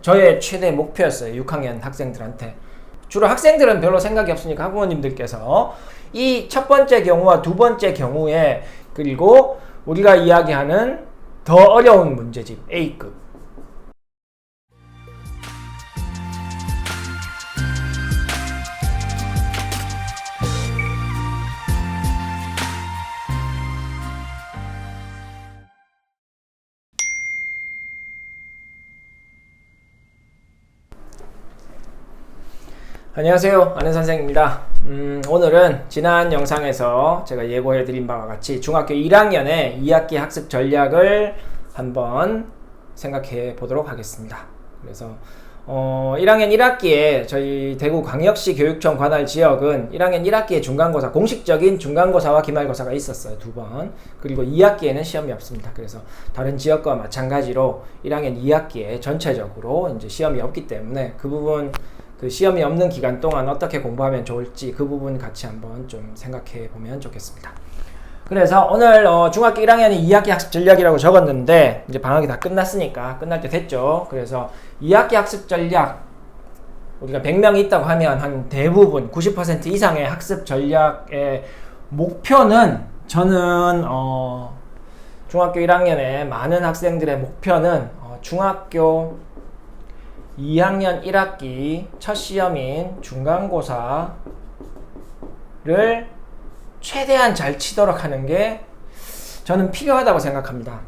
저의 최대 목표였어요. 6학년 학생들한테. 주로 학생들은 별로 생각이 없으니까 학부모님들께서 이 첫 번째 경우와 두 번째 경우에, 그리고 우리가 이야기하는 더 어려운 문제집 A급, 안녕하세요, 아는선생입니다. 오늘은 지난 영상에서 제가 예고해드린 바와 같이 중학교 1학년의 2학기 학습 전략을 한번 생각해 보도록 하겠습니다. 그래서 1학년 1학기에 저희 대구광역시 교육청 관할 지역은 1학년 1학기에 중간고사, 공식적인 중간고사와 기말고사가 있었어요. 2번. 그리고 2학기에는 시험이 없습니다. 그래서 다른 지역과 마찬가지로 1학년 2학기에 전체적으로 이제 시험이 없기 때문에 그 부분, 그 시험이 없는 기간 동안 어떻게 공부하면 좋을지 그 부분 같이 한번 좀 생각해 보면 좋겠습니다. 그래서 오늘 중학교 1학년이 2학기 학습 전략이라고 적었는데 이제 방학이 다 끝났으니까 끝날 때 됐죠. 그래서 2학기 학습 전략, 우리가 100명이 있다고 하면 한 대부분 90% 이상의 학습 전략의 목표는, 저는 중학교 1학년의 많은 학생들의 목표는 중학교 2학년 1학기 첫 시험인 중간고사를 최대한 잘 치도록 하는 게 저는 필요하다고 생각합니다.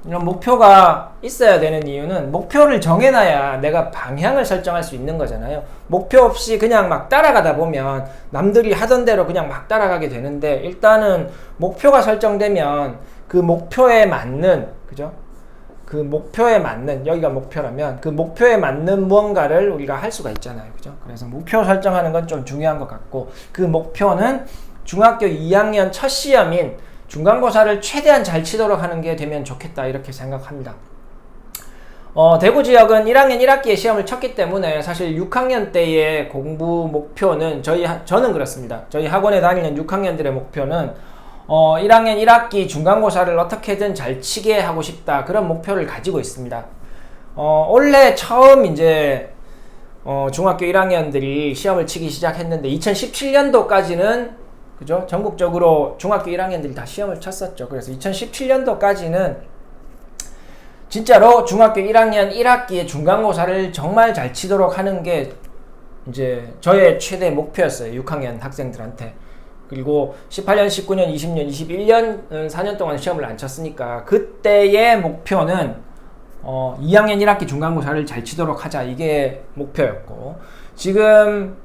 이런 목표가 있어야 되는 이유는, 목표를 정해놔야 내가 방향을 설정할 수 있는 거잖아요. 목표 없이 그냥 막 따라가다 보면 남들이 하던 대로 그냥 막 따라가게 되는데, 일단은 목표가 설정되면 그 목표에 맞는, 그죠? 그 목표에 맞는, 여기가 목표라면 그 목표에 맞는 무언가를 우리가 할 수가 있잖아요. 그죠? 그래서 목표 설정하는 건 좀 중요한 것 같고, 그 목표는 중학교 2학년 첫 시험인 중간고사를 최대한 잘 치도록 하는 게 되면 좋겠다, 이렇게 생각합니다. 대구 지역은 1학년 1학기에 시험을 쳤기 때문에 사실 6학년 때의 공부 목표는 저는 그렇습니다. 저희 학원에 다니는 6학년들의 목표는 1학년 1학기 중간고사를 어떻게든 잘 치게 하고 싶다, 그런 목표를 가지고 있습니다. 원래 처음 이제 중학교 1학년들이 시험을 치기 시작했는데 2017년도까지는, 그죠? 전국적으로 중학교 1학년들이 다 시험을 쳤었죠. 그래서 2017년도까지는 진짜로 중학교 1학년 1학기의 중간고사를 정말 잘 치도록 하는 게 이제 저의 최대 목표였어요. 6학년 학생들한테. 그리고 18년, 19년, 20년, 21년 4년 동안 시험을 안 쳤으니까 그때의 목표는 2학년 1학기 중간고사를 잘 치도록 하자, 이게 목표였고, 지금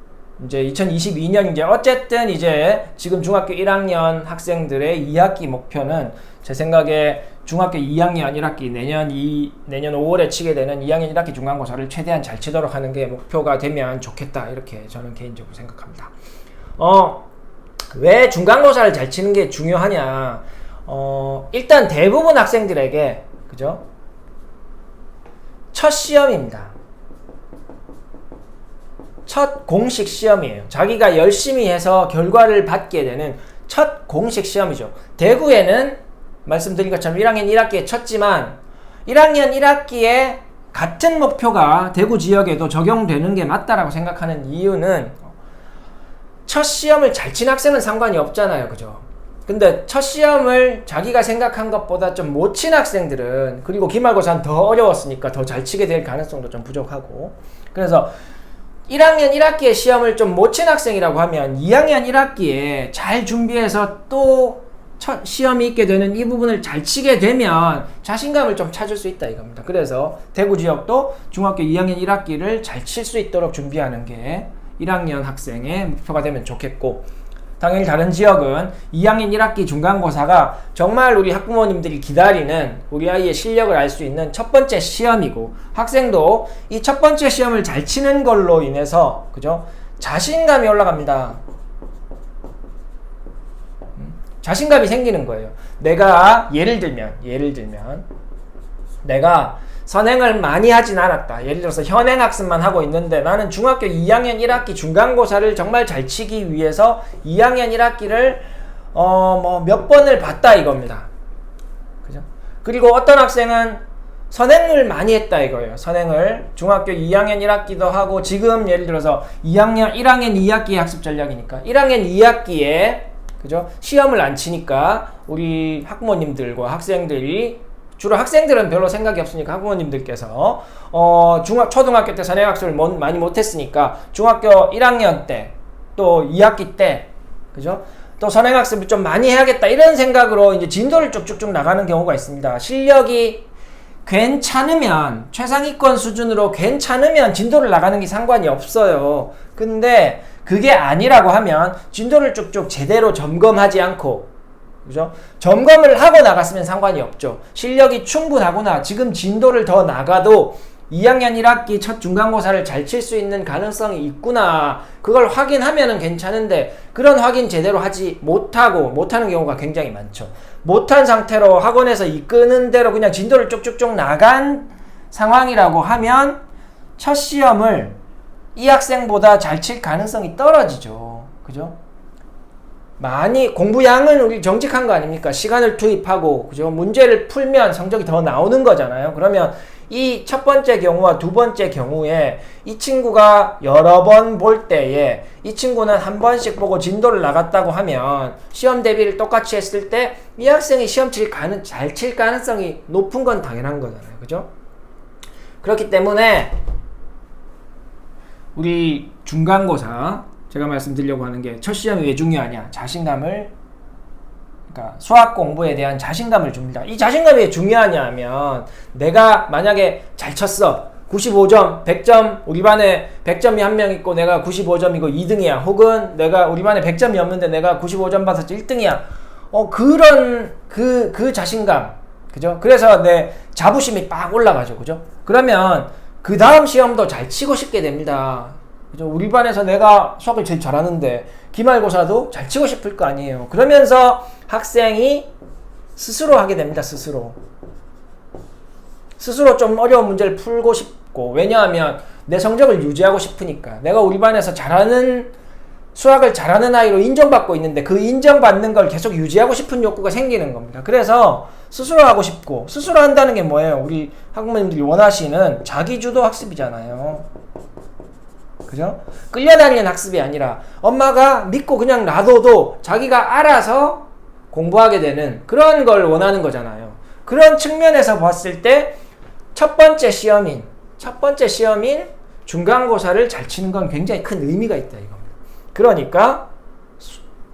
이제 2022년 이제 어쨌든 이제 지금 중학교 1학년 학생들의 2학기 목표는 제 생각에 중학교 2학년 1학기 내년 5월에 치게 되는 2학년 1학기 중간고사를 최대한 잘 치도록 하는 게 목표가 되면 좋겠다, 이렇게 저는 개인적으로 생각합니다. 왜 중간고사를 잘 치는 게 중요하냐? 일단 대부분 학생들에게, 그죠? 첫 시험입니다. 첫 공식 시험이에요. 자기가 열심히 해서 결과를 받게 되는 첫 공식 시험이죠. 대구에는 말씀드린 것처럼 1학년 1학기에 쳤지만 1학년 1학기에 같은 목표가 대구 지역에도 적용되는 게 맞다라고 생각하는 이유는, 첫 시험을 잘 친 학생은 상관이 없잖아요. 그죠? 근데 첫 시험을 자기가 생각한 것보다 좀 못 친 학생들은, 그리고 기말고사는 더 어려웠으니까 더 잘 치게 될 가능성도 좀 부족하고, 그래서 1학년 1학기에 시험을 좀 못 친 학생이라고 하면 2학년 1학기에 잘 준비해서 또 첫 시험이 있게 되는 이 부분을 잘 치게 되면 자신감을 좀 찾을 수 있다, 이겁니다. 그래서 대구 지역도 중학교 2학년 1학기를 잘 칠 수 있도록 준비하는 게 1학년 학생의 목표가 되면 좋겠고, 당연히 다른 지역은 2학년 1학기 중간고사가 정말 우리 학부모님들이 기다리는 우리 아이의 실력을 알 수 있는 첫 번째 시험이고, 학생도 이 첫 번째 시험을 잘 치는 걸로 인해서, 그죠? 자신감이 올라갑니다. 자신감이 생기는 거예요. 내가 예를 들면 내가 선행을 많이 하진 않았다. 예를 들어서 현행학습만 하고 있는데 나는 중학교 2학년 1학기 중간고사를 정말 잘 치기 위해서 2학년 1학기를 몇 번을 봤다, 이겁니다. 그죠? 그리고 어떤 학생은 선행을 많이 했다 이거예요. 선행을 중학교 2학년 1학기도 하고 지금 예를 들어서 1학년 2학기 학습 전략이니까 1학년 2학기에 그죠? 시험을 안 치니까 우리 학부모님들과 학생들이 주로 학생들은 별로 생각이 없으니까 학부모님들께서 초등학교 때 선행학습을 많이 못했으니까 중학교 1학년 때 또 2학기 때 그죠? 또 선행학습을 좀 많이 해야겠다 이런 생각으로 이제 진도를 쭉쭉쭉 나가는 경우가 있습니다. 실력이 괜찮으면 최상위권 수준으로 괜찮으면 진도를 나가는 게 상관이 없어요. 근데 그게 아니라고 하면 진도를 쭉쭉 제대로 점검하지 않고 그죠? 점검을 하고 나갔으면 상관이 없죠. 실력이 충분하구나. 지금 진도를 더 나가도 2학년 1학기 첫 중간고사를 잘 칠 수 있는 가능성이 있구나. 그걸 확인하면은 괜찮은데 그런 확인 제대로 하지 못하는 경우가 굉장히 많죠. 못한 상태로 학원에서 이끄는 대로 그냥 진도를 쭉쭉쭉 나간 상황이라고 하면 첫 시험을 이 학생보다 잘 칠 가능성이 떨어지죠. 그죠? 많이 공부량은 우리 정직한 거 아닙니까? 시간을 투입하고 그죠? 문제를 풀면 성적이 더 나오는 거잖아요. 그러면 이 첫 번째 경우와 두 번째 경우에 이 친구가 여러 번 볼 때에 이 친구는 한 번씩 보고 진도를 나갔다고 하면 시험 대비를 똑같이 했을 때 이 학생이 시험 잘 칠 가능성이 높은 건 당연한 거잖아요. 그죠? 그렇기 때문에 우리 중간고사 제가 말씀드리려고 하는 게 첫 시험이 왜 중요하냐? 자신감을 그러니까 수학 공부에 대한 자신감을 줍니다. 이 자신감이 왜 중요하냐 하면 내가 만약에 잘 쳤어. 95점, 100점, 우리 반에 100점이 한 명 있고 내가 95점이고 2등이야. 혹은 내가 우리 반에 100점이 없는데 내가 95점 받아서 1등이야. 그런 그 자신감. 그죠? 그래서 내 자부심이 빡 올라가죠. 그죠? 그러면 그 다음 시험도 잘 치고 싶게 됩니다. 그죠? 우리 반에서 내가 수학을 제일 잘하는데 기말고사도 잘 치고 싶을 거 아니에요. 그러면서 학생이 스스로 하게 됩니다. 스스로 좀 어려운 문제를 풀고 싶고 왜냐하면 내 성적을 유지하고 싶으니까 내가 우리 반에서 수학을 잘하는 아이로 인정받고 있는데 그 인정받는 걸 계속 유지하고 싶은 욕구가 생기는 겁니다. 그래서 스스로 하고 싶고 스스로 한다는 게 뭐예요? 우리 학부모님들이 원하시는 자기주도 학습이잖아요. 그죠? 끌려다니는 학습이 아니라 엄마가 믿고 그냥 놔둬도 자기가 알아서 공부하게 되는 그런 걸 원하는 거잖아요. 그런 측면에서 봤을 때 첫 번째 시험인 중간고사를 잘 치는 건 굉장히 큰 의미가 있다 이겁니다. 그러니까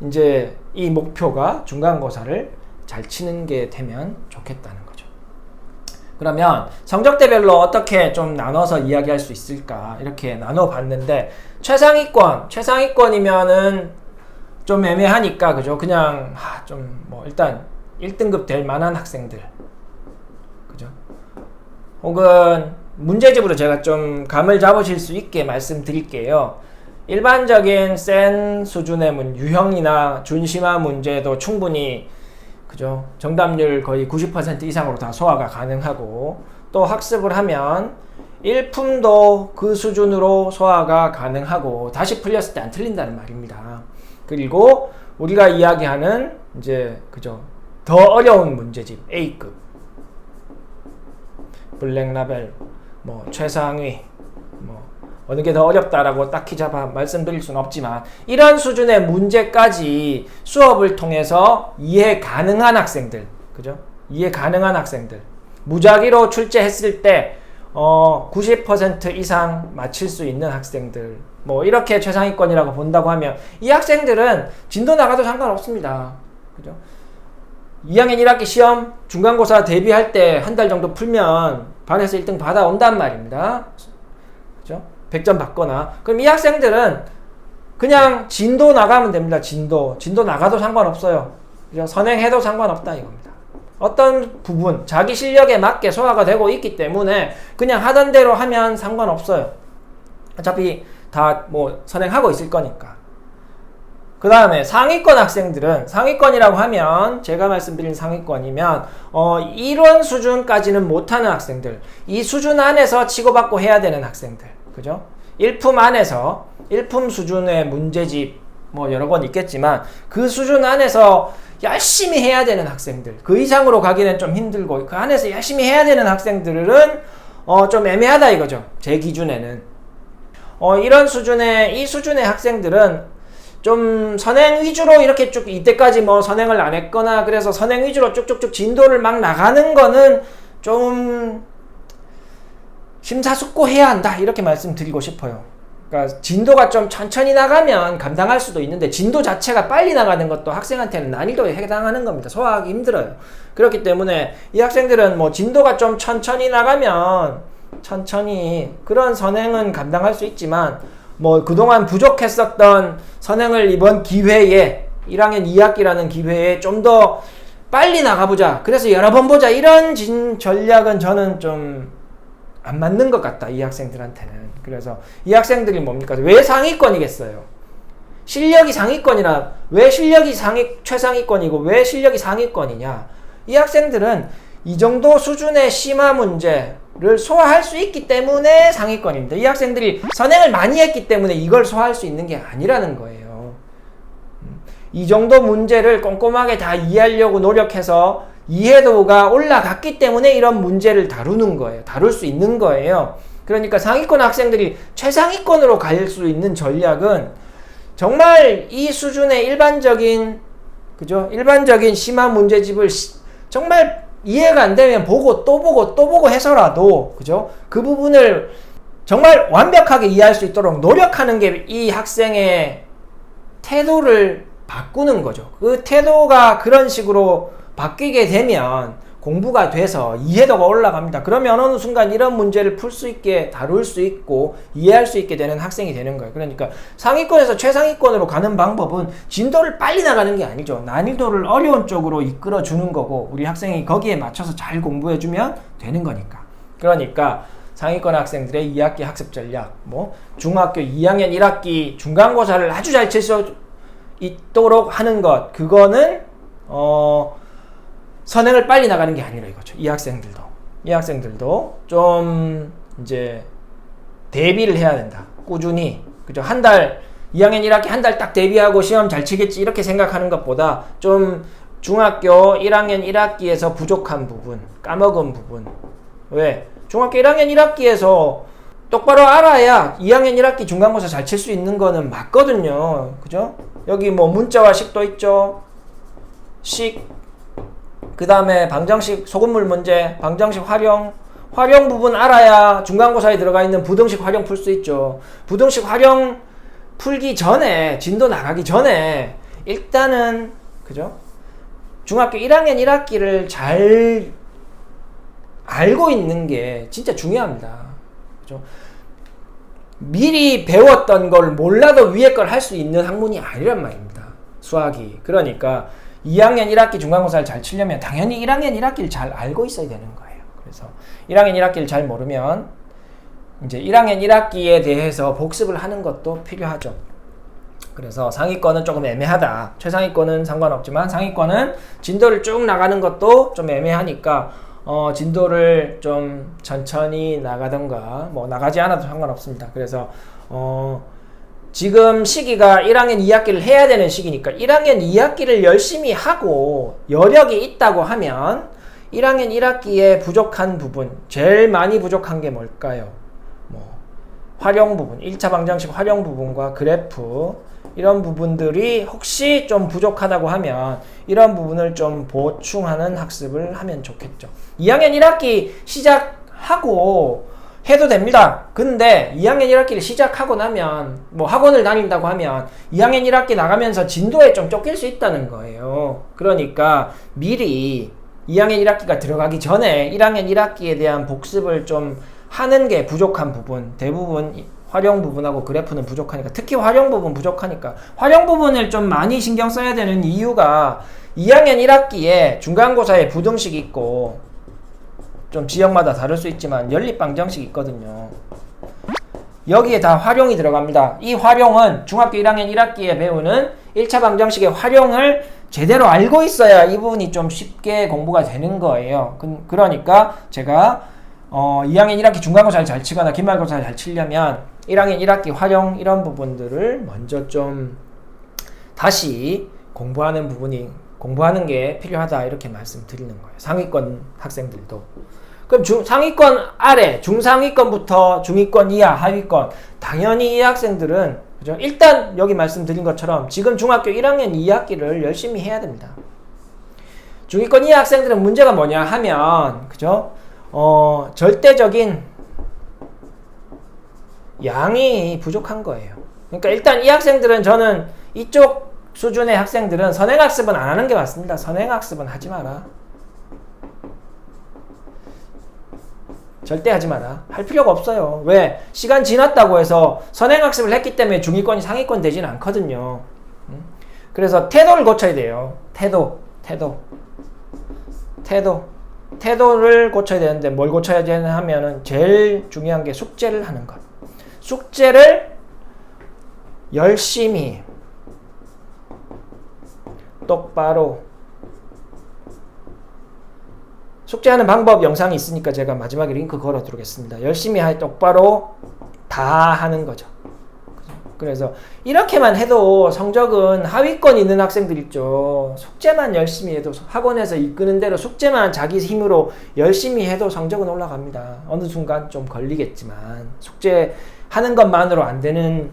이제 이 목표가 중간고사를 잘 치는 게 되면 좋겠다는 거죠. 그러면 성적대별로 어떻게 좀 나눠서 이야기할 수 있을까 이렇게 나눠봤는데 최상위권이면은 좀 애매하니까 그죠? 그냥 좀 뭐 일단 1등급 될 만한 학생들 그죠? 혹은 문제집으로 제가 좀 감을 잡으실 수 있게 말씀드릴게요. 일반적인 센 수준의 유형이나 준심화 문제도 충분히 그죠? 정답률 거의 90% 이상으로 다 소화가 가능하고 또 학습을 하면 일품도 그 수준으로 소화가 가능하고 다시 풀렸을 때 안 틀린다는 말입니다. 그리고 우리가 이야기하는 이제 그죠? 더 어려운 문제집 A급 블랙라벨 뭐 최상위 뭐 어느 게 더 어렵다라고 딱히 잡아 말씀드릴 수는 없지만 이런 수준의 문제까지 수업을 통해서 이해 가능한 학생들 그죠? 이해 가능한 학생들 무작위로 출제했을 때 90% 이상 맞힐 수 있는 학생들 뭐 이렇게 최상위권이라고 본다고 하면 이 학생들은 진도 나가도 상관없습니다. 그죠? 2학년 1학기 시험 중간고사 대비할 때 한 달 정도 풀면 반에서 1등 받아온단 말입니다. 그죠? 100점 받거나. 그럼 이 학생들은 그냥 진도 나가면 됩니다. 진도 나가도 상관없어요. 그죠? 선행해도 상관없다 이겁니다. 어떤 부분 자기 실력에 맞게 소화가 되고 있기 때문에 그냥 하던 대로 하면 상관없어요. 어차피 다 뭐 선행하고 있을 거니까. 그 다음에 상위권 학생들은 상위권이라고 하면 제가 말씀드린 상위권이면 이론 수준까지는 못하는 학생들 이 수준 안에서 치고받고 해야 되는 학생들 그죠? 일품 안에서 일품 수준의 문제집 뭐 여러 건 있겠지만 그 수준 안에서 열심히 해야 되는 학생들, 그 이상으로 가기는 좀 힘들고 그 안에서 열심히 해야 되는 학생들은 좀 애매하다 이거죠. 제 기준에는. 이런 수준의, 이 수준의 학생들은 좀 선행 위주로 이렇게 쭉 이때까지 뭐 선행을 안 했거나 그래서 선행 위주로 쭉쭉쭉 진도를 막 나가는 거는 좀 심사숙고해야 한다 이렇게 말씀드리고 싶어요. 그러니까 진도가 좀 천천히 나가면 감당할 수도 있는데 진도 자체가 빨리 나가는 것도 학생한테는 난이도에 해당하는 겁니다. 소화하기 힘들어요. 그렇기 때문에 이 학생들은 뭐 진도가 좀 천천히 나가면 천천히 그런 선행은 감당할 수 있지만 뭐 그동안 부족했었던 선행을 이번 기회에 1학년 2학기라는 기회에 좀 더 빨리 나가보자. 그래서 여러 번 보자. 이런 전략은 저는 좀 안 맞는 것 같다. 이 학생들한테는. 그래서 이 학생들이 뭡니까? 왜 상위권이겠어요? 실력이 상위권이라 왜 실력이 최상위권이고 왜 실력이 상위권이냐? 이 학생들은 이 정도 수준의 심화 문제를 소화할 수 있기 때문에 상위권입니다. 이 학생들이 선행을 많이 했기 때문에 이걸 소화할 수 있는 게 아니라는 거예요. 이 정도 문제를 꼼꼼하게 다 이해하려고 노력해서 이해도가 올라갔기 때문에 이런 문제를 다루는 거예요. 다룰 수 있는 거예요. 그러니까 상위권 학생들이 최상위권으로 갈 수 있는 전략은 정말 이 수준의 일반적인 심화 문제집을 정말 이해가 안 되면 보고 또 보고 해서라도 그 부분을 정말 완벽하게 이해할 수 있도록 노력하는 게 이 학생의 태도를 바꾸는 거죠. 그 태도가 그런 식으로 바뀌게 되면 공부가 돼서 이해도가 올라갑니다. 그러면 어느 순간 이런 문제를 풀 수 있게 다룰 수 있고 이해할 수 있게 되는 학생이 되는 거예요. 그러니까 상위권에서 최상위권으로 가는 방법은 진도를 빨리 나가는 게 아니죠. 난이도를 어려운 쪽으로 이끌어 주는 거고 우리 학생이 거기에 맞춰서 잘 공부해주면 되는 거니까. 그러니까 상위권 학생들의 2학기 학습 전략, 뭐 중학교 2학년 1학기 중간고사를 아주 잘 칠 수 있도록 하는 것, 그거는 선행을 빨리 나가는 게 아니라 이거죠. 이 학생들도 좀 이제 대비를 해야 된다. 꾸준히. 한 달, 2학년 1학기 한 달 딱 대비하고 시험 잘 치겠지 이렇게 생각하는 것보다 좀 중학교 1학년 1학기에서 부족한 부분, 까먹은 부분. 왜? 중학교 1학년 1학기에서 똑바로 알아야 2학년 1학기 중간고사 잘 칠 수 있는 거는 맞거든요. 그죠? 여기 뭐 문자와 식도 있죠. 그 다음에 방정식 소금물 문제, 방정식 활용 부분 알아야 중간고사에 들어가 있는 부등식 활용 풀 수 있죠. 부등식 활용 풀기 전에, 진도 나가기 전에 일단은 중학교 1학년 1학기를 잘 알고 있는 게 진짜 중요합니다. 미리 배웠던 걸 몰라도 위에 걸 할 수 있는 학문이 아니란 말입니다. 수학이. 그러니까 2학년 1학기 중간고사를 잘 치려면 당연히 1학년 1학기를 잘 알고 있어야 되는 거예요. 그래서 1학년 1학기를 잘 모르면 이제 1학년 1학기에 대해서 복습을 하는 것도 필요하죠. 그래서 상위권은 조금 애매하다. 최상위권은 상관없지만 상위권은 진도를 쭉 나가는 것도 좀 애매하니까 진도를 좀 천천히 나가던가 뭐 나가지 않아도 상관없습니다. 그래서 지금 시기가 1학년 2학기를 해야 되는 시기니까 1학년 2학기를 열심히 하고 여력이 있다고 하면 1학년 1학기에 부족한 부분, 제일 많이 부족한 게 뭘까요? 뭐 활용 부분, 1차 방정식 활용 부분과 그래프 이런 부분들이 혹시 좀 부족하다고 하면 이런 부분을 좀 보충하는 학습을 하면 좋겠죠. 2학년 1학기 시작하고 해도 됩니다. 근데 2학년 1학기를 시작하고 나면 뭐 학원을 다닌다고 하면 2학년 1학기 나가면서 진도에 좀 쫓길 수 있다는 거예요. 그러니까 미리 2학년 1학기가 들어가기 전에 1학년 1학기에 대한 복습을 좀 하는 게 부족한 부분, 대부분 활용 부분하고 그래프는 부족하니까, 특히 활용 부분 부족하니까 활용 부분을 좀 많이 신경 써야 되는 이유가 2학년 1학기에 중간고사에 부등식 있고 좀 지역마다 다를 수 있지만 연립방정식 있거든요. 여기에 다 활용이 들어갑니다. 이 활용은 중학교 1학년 1학기에 배우는 1차 방정식의 활용을 제대로 알고 있어야 이 부분이 좀 쉽게 공부가 되는 거예요. 그러니까 제가 2학년 1학기 중간고사를 잘 치거나 기말고사를 잘 치려면 1학년 1학기 활용 이런 부분들을 먼저 좀 다시 공부하는 게 필요하다 이렇게 말씀드리는 거예요. 상위권 학생들도. 그럼 상위권 아래, 중상위권부터 중위권 이하, 하위권 당연히 이 학생들은 그죠? 일단 여기 말씀드린 것처럼 지금 중학교 1학년 2학기를 열심히 해야 됩니다. 중위권 이하 학생들은 문제가 뭐냐 하면 그죠? 절대적인 양이 부족한 거예요. 그러니까 일단 이 학생들은 저는 이쪽 수준의 학생들은 선행학습은 안 하는 게 맞습니다. 선행학습은 하지 마라. 절대 하지 마라. 할 필요가 없어요. 왜? 시간 지났다고 해서 선행학습을 했기 때문에 중위권이 상위권 되지는 않거든요. 그래서 태도를 고쳐야 돼요. 태도를 고쳐야 되는데 뭘 고쳐야 되냐 하면은 제일 중요한 게 숙제를 하는 것. 숙제를 열심히 똑바로 숙제하는 방법 영상이 있으니까 제가 마지막에 링크 걸어 두겠습니다. 열심히 똑바로 다 하는 거죠. 그래서 이렇게만 해도 성적은 하위권 있는 학생들 있죠. 숙제만 열심히 해도 학원에서 이끄는 대로 숙제만 자기 힘으로 열심히 해도 성적은 올라갑니다. 어느 순간 좀 걸리겠지만 숙제하는 것만으로 안 되는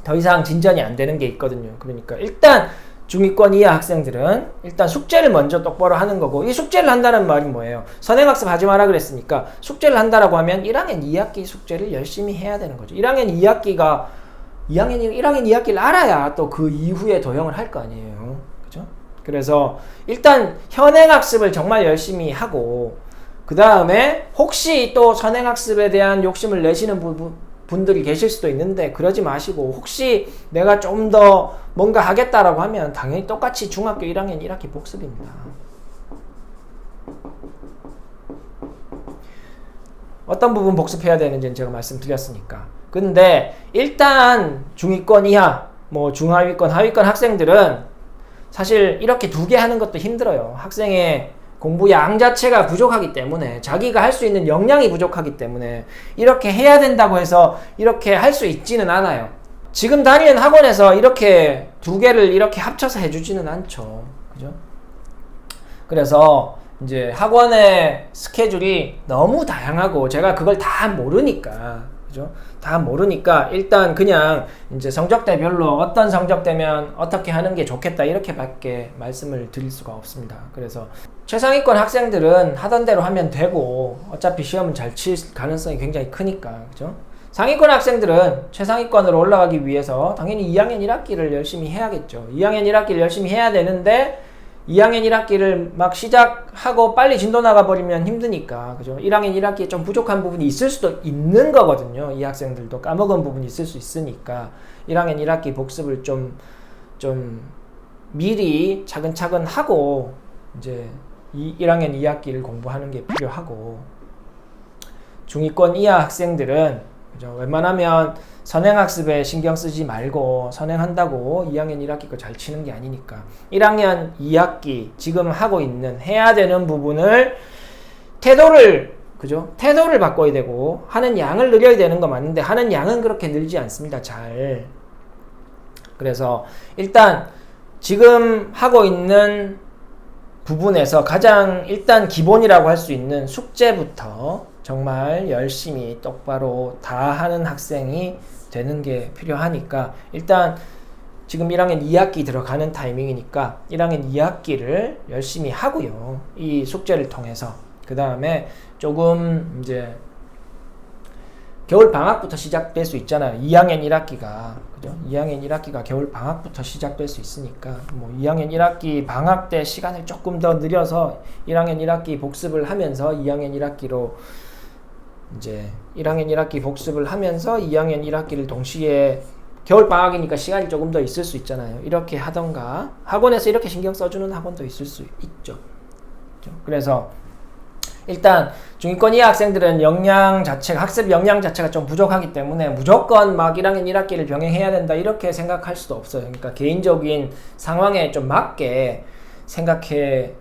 더 이상 진전이 안 되는 게 있거든요. 그러니까 일단 중위권 이하 학생들은 일단 숙제를 먼저 똑바로 하는 거고 이 숙제를 한다는 말이 뭐예요? 선행학습 하지 마라 그랬으니까 숙제를 한다라고 하면 1학년 2학기 숙제를 열심히 해야 되는 거죠. 1학년 2학기를 알아야 또 그 이후에 도형을 할 거 아니에요. 그죠? 그래서 일단 현행학습을 정말 열심히 하고 그 다음에 혹시 또 선행학습에 대한 욕심을 내시는 분들이 계실 수도 있는데 그러지 마시고 혹시 내가 좀 더 뭔가 하겠다라고 하면 당연히 똑같이 중학교 1학년 1학기 복습입니다. 어떤 부분 복습해야 되는지는 제가 말씀드렸으니까. 근데 일단 중위권 이하, 중하위권, 하위권 학생들은 사실 이렇게 두 개 하는 것도 힘들어요. 학생의 공부 양 자체가 부족하기 때문에 자기가 할 수 있는 역량이 부족하기 때문에 이렇게 해야 된다고 해서 이렇게 할 수 있지는 않아요. 지금 다니는 학원에서 이렇게 두 개를 이렇게 합쳐서 해주지는 않죠. 그죠? 그래서 이제 학원의 스케줄이 너무 다양하고 제가 그걸 다 모르니까 그죠? 다 모르니까 일단 그냥 이제 성적대별로 어떤 성적대면 어떻게 하는 게 좋겠다 이렇게밖에 말씀을 드릴 수가 없습니다. 그래서 최상위권 학생들은 하던 대로 하면 되고 어차피 시험은 잘 칠 가능성이 굉장히 크니까 그죠? 상위권 학생들은 최상위권으로 올라가기 위해서 당연히 2학년 1학기를 열심히 해야겠죠. 2학년 1학기를 열심히 해야 되는데 2학년 1학기를 막 시작하고 빨리 진도 나가버리면 힘드니까 그죠? 1학년 1학기에 좀 부족한 부분이 있을 수도 있는 거거든요. 이 학생들도 까먹은 부분이 있을 수 있으니까 1학년 1학기 복습을 좀 미리 차근차근 하고 이제 1학년 2학기를 공부하는 게 필요하고 중위권 이하 학생들은 그죠? 웬만하면 선행학습에 신경 쓰지 말고 선행한다고 2학년 1학기 거 잘 치는 게 아니니까 1학년 2학기 지금 하고 있는 해야 되는 부분을 태도를 바꿔야 되고 하는 양을 늘려야 되는 거 맞는데 하는 양은 그렇게 늘지 않습니다. 잘. 그래서 일단 지금 하고 있는 부분에서 가장 일단 기본이라고 할 수 있는 숙제부터 정말 열심히 똑바로 다 하는 학생이 되는 게 필요하니까 일단 지금 1학년 2학기 들어가는 타이밍이니까 1학년 2학기를 열심히 하고요. 이 숙제를 통해서 그 다음에 조금 이제 겨울 방학부터 시작될 수 있잖아요. 2학년 1학기가 그죠? 2학년 1학기가 겨울 방학부터 시작될 수 있으니까 2학년 1학기 방학 때 시간을 조금 더 늘려서 1학년 1학기 복습을 하면서 2학년 1학기로 이제 1학년 1학기 복습을 하면서 2학년 1학기를 동시에 겨울 방학이니까 시간이 조금 더 있을 수 있잖아요. 이렇게 하던가 학원에서 이렇게 신경 써주는 학원도 있을 수 있죠. 그래서 일단 중위권 이하 학생들은 학습 역량 자체가 좀 부족하기 때문에 무조건 막 1학년 1학기를 병행해야 된다 이렇게 생각할 수도 없어요. 그러니까 개인적인 상황에 좀 맞게 생각해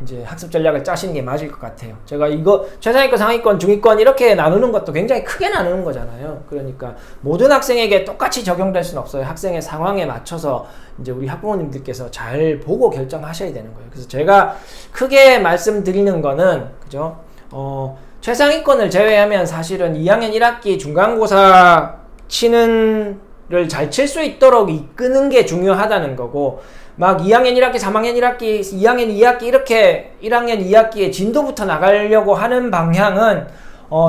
이제 학습 전략을 짜시는 게 맞을 것 같아요. 제가 이거 최상위권, 상위권, 중위권 이렇게 나누는 것도 굉장히 크게 나누는 거잖아요. 그러니까 모든 학생에게 똑같이 적용될 수는 없어요. 학생의 상황에 맞춰서 이제 우리 학부모님들께서 잘 보고 결정하셔야 되는 거예요. 그래서 제가 크게 말씀드리는 거는 그죠? 최상위권을 제외하면 사실은 2학년 1학기 중간고사 치는를 잘 칠 수 있도록 이끄는 게 중요하다는 거고, 막 2학년 1학기, 3학년 1학기, 2학년 2학기 이렇게 1학년 2학기에 진도부터 나가려고 하는 방향은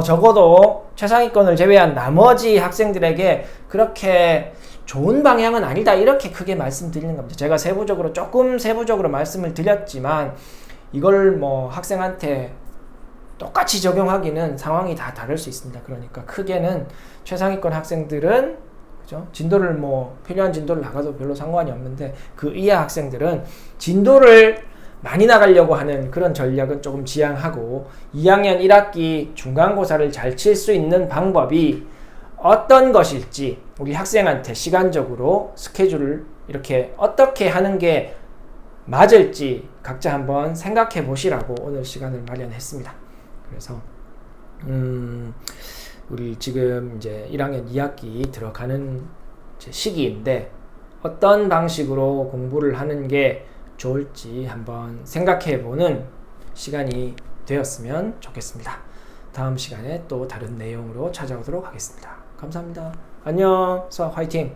적어도 최상위권을 제외한 나머지 학생들에게 그렇게 좋은 방향은 아니다, 이렇게 크게 말씀드리는 겁니다. 제가 조금 세부적으로 말씀을 드렸지만 이걸 뭐 학생한테 똑같이 적용하기는 상황이 다 다를 수 있습니다. 그러니까 크게는 최상위권 학생들은 그죠? 진도를 필요한 진도를 나가도 별로 상관이 없는데, 그 이하 학생들은 진도를 많이 나가려고 하는 그런 전략은 조금 지양하고 2학년 1학기 중간고사를 잘 칠 수 있는 방법이 어떤 것일지 우리 학생한테 시간적으로 스케줄을 이렇게 어떻게 하는 게 맞을지 각자 한번 생각해 보시라고 오늘 시간을 마련했습니다. 그래서 우리 지금 이제 1학년 2학기 들어가는 시기인데 어떤 방식으로 공부를 하는 게 좋을지 한번 생각해 보는 시간이 되었으면 좋겠습니다. 다음 시간에 또 다른 내용으로 찾아오도록 하겠습니다. 감사합니다. 안녕. 수학 화이팅!